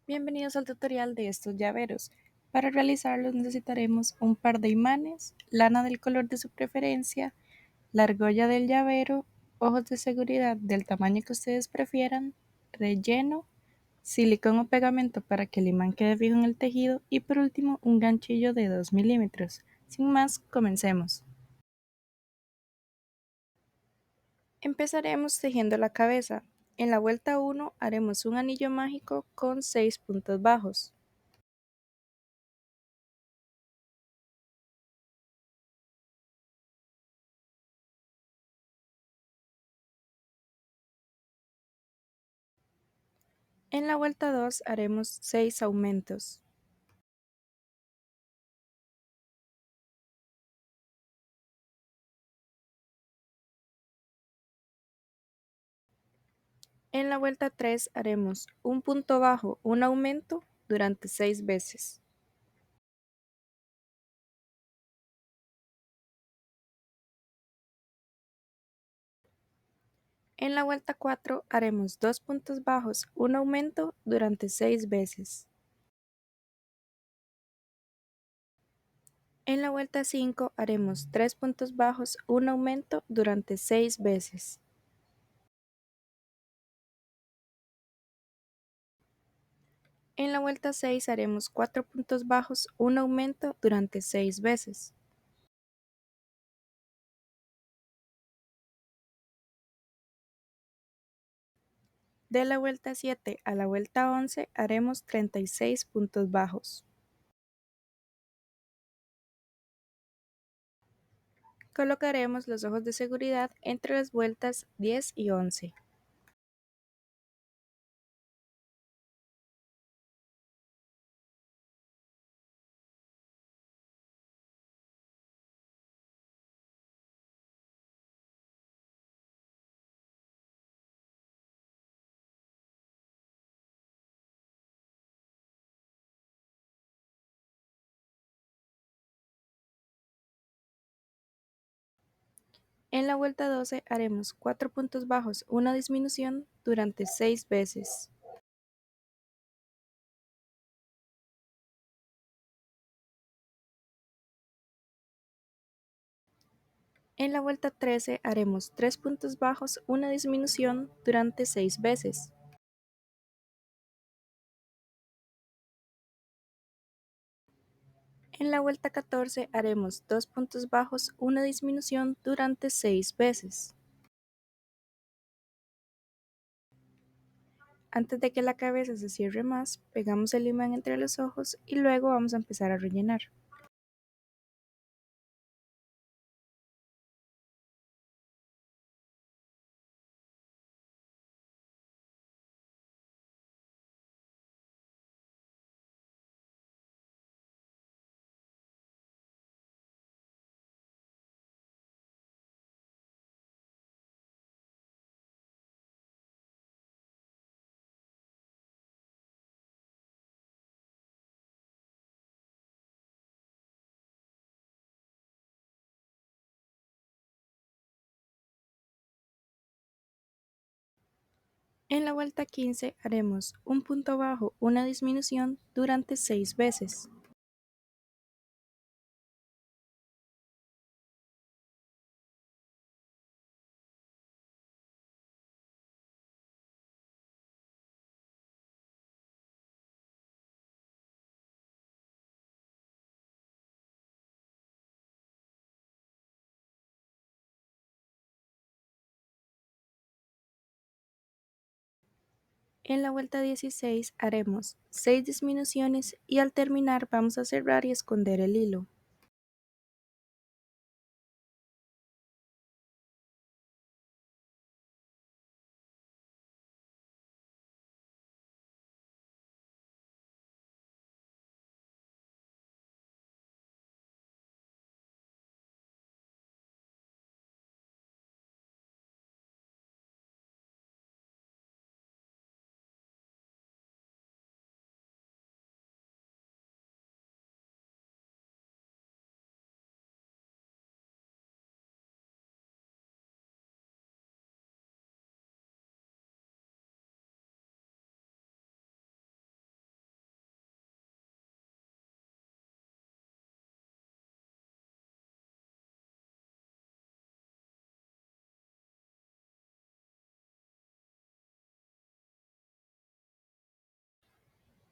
Bienvenidos al tutorial de estos llaveros. Para realizarlos necesitaremos un par de imanes, lana del color de su preferencia, la argolla del llavero, ojos de seguridad del tamaño que ustedes prefieran, relleno, silicón o pegamento para que el imán quede fijo en el tejido y por último un ganchillo de 2 milímetros. Sin más, comencemos. Empezaremos tejiendo la cabeza. En la vuelta 1 haremos un anillo mágico con 6 puntos bajos. En la vuelta 2 haremos 6 aumentos. En la vuelta 3 haremos un punto bajo, un aumento durante 6 veces. En la vuelta 4 haremos 2 puntos bajos, un aumento durante 6 veces. En la vuelta 5 haremos 3 puntos bajos, un aumento durante 6 veces. En la vuelta 6 haremos 4 puntos bajos, un aumento durante 6 veces. De la vuelta 7 a la vuelta 11 haremos 36 puntos bajos. Colocaremos los ojos de seguridad entre las vueltas 10 y 11. En la vuelta 12 haremos 4 puntos bajos, una disminución durante 6 veces. En la vuelta 13 haremos 3 puntos bajos, una disminución durante 6 veces. En la vuelta 14 haremos 2 puntos bajos, una disminución durante 6 veces. Antes de que la cabeza se cierre más, pegamos el imán entre los ojos y luego vamos a empezar a rellenar. En la vuelta 15 haremos un punto bajo, una disminución durante 6 veces. En la vuelta 16 haremos 6 disminuciones y al terminar vamos a cerrar y esconder el hilo.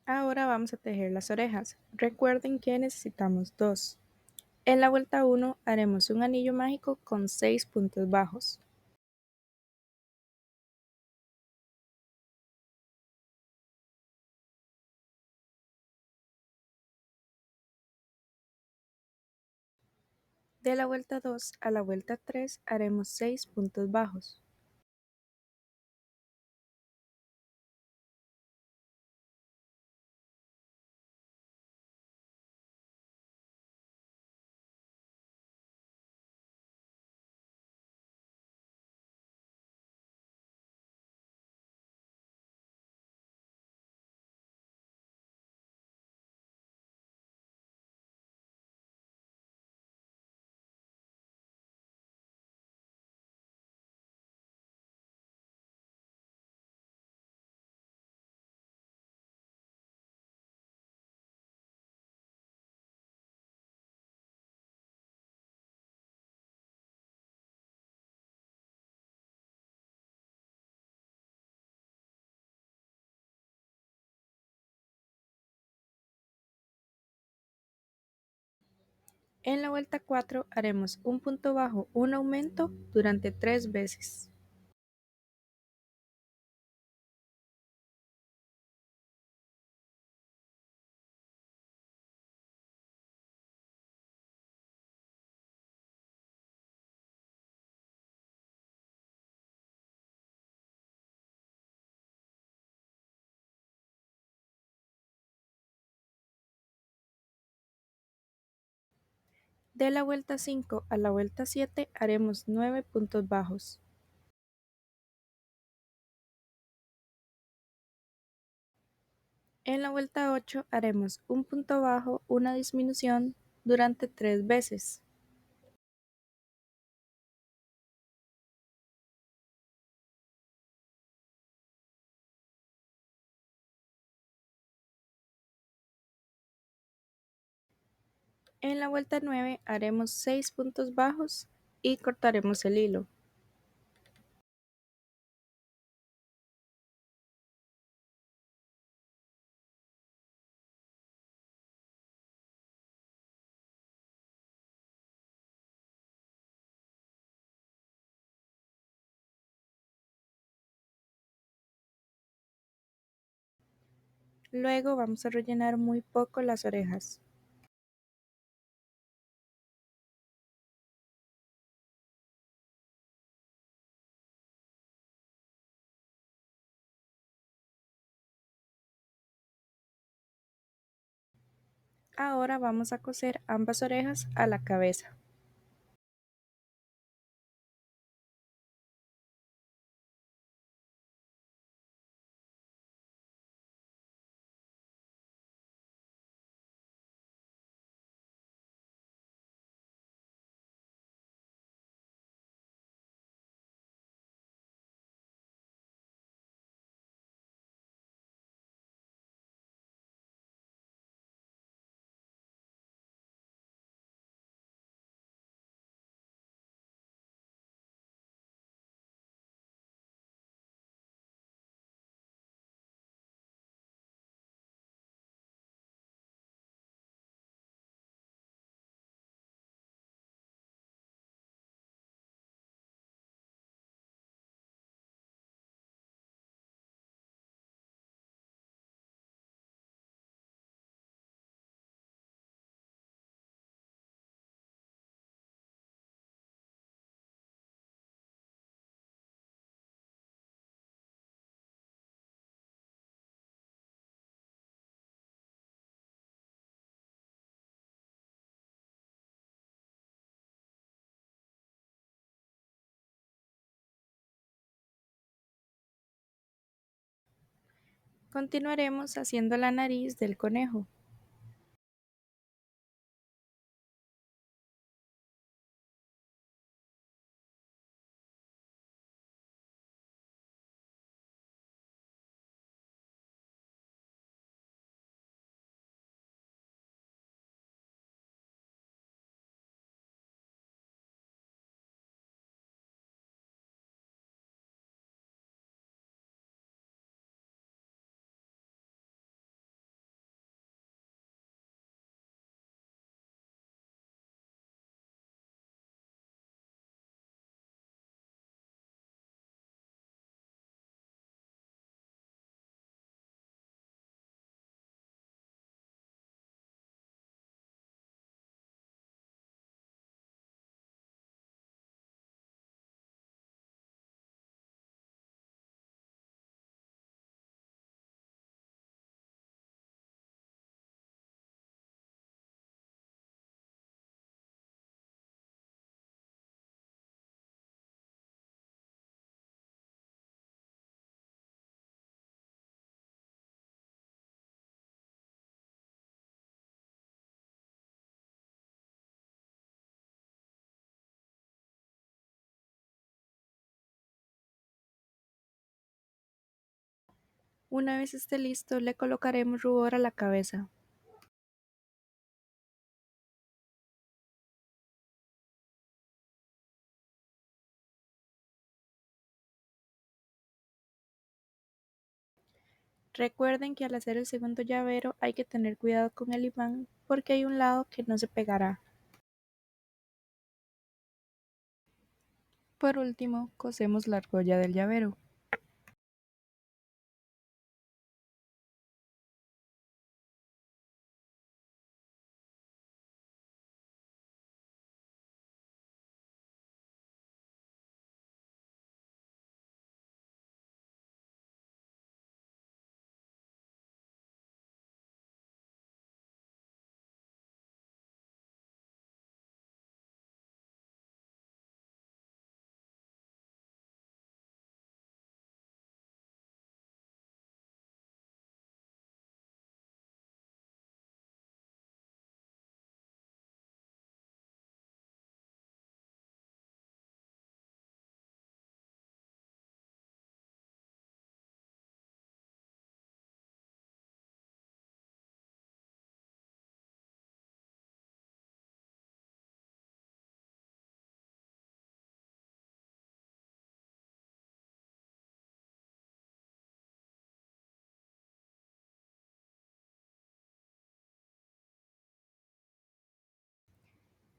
Ahora vamos a tejer las orejas. Recuerden que necesitamos dos. En la vuelta 1 haremos un anillo mágico con 6 puntos bajos. De la vuelta 2 a la vuelta 3 haremos 6 puntos bajos. En la vuelta 4 haremos un punto bajo, un aumento durante 3 veces. De la vuelta 5 a la vuelta 7 haremos 9 puntos bajos. En la vuelta 8 haremos un punto bajo, una disminución durante 3 veces. En la vuelta 9 haremos 6 puntos bajos y cortaremos el hilo. Luego vamos a rellenar muy poco las orejas. Ahora vamos a coser ambas orejas a la cabeza. Continuaremos haciendo la nariz del conejo. Una vez esté listo, le colocaremos rubor a la cabeza. Recuerden que al hacer el segundo llavero hay que tener cuidado con el imán porque hay un lado que no se pegará. Por último, cosemos la argolla del llavero.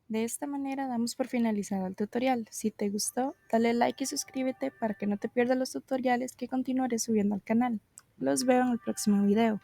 De esta manera damos por finalizado el tutorial. Si te gustó, dale like y suscríbete para que no te pierdas los tutoriales que continuaré subiendo al canal. Los veo en el próximo video.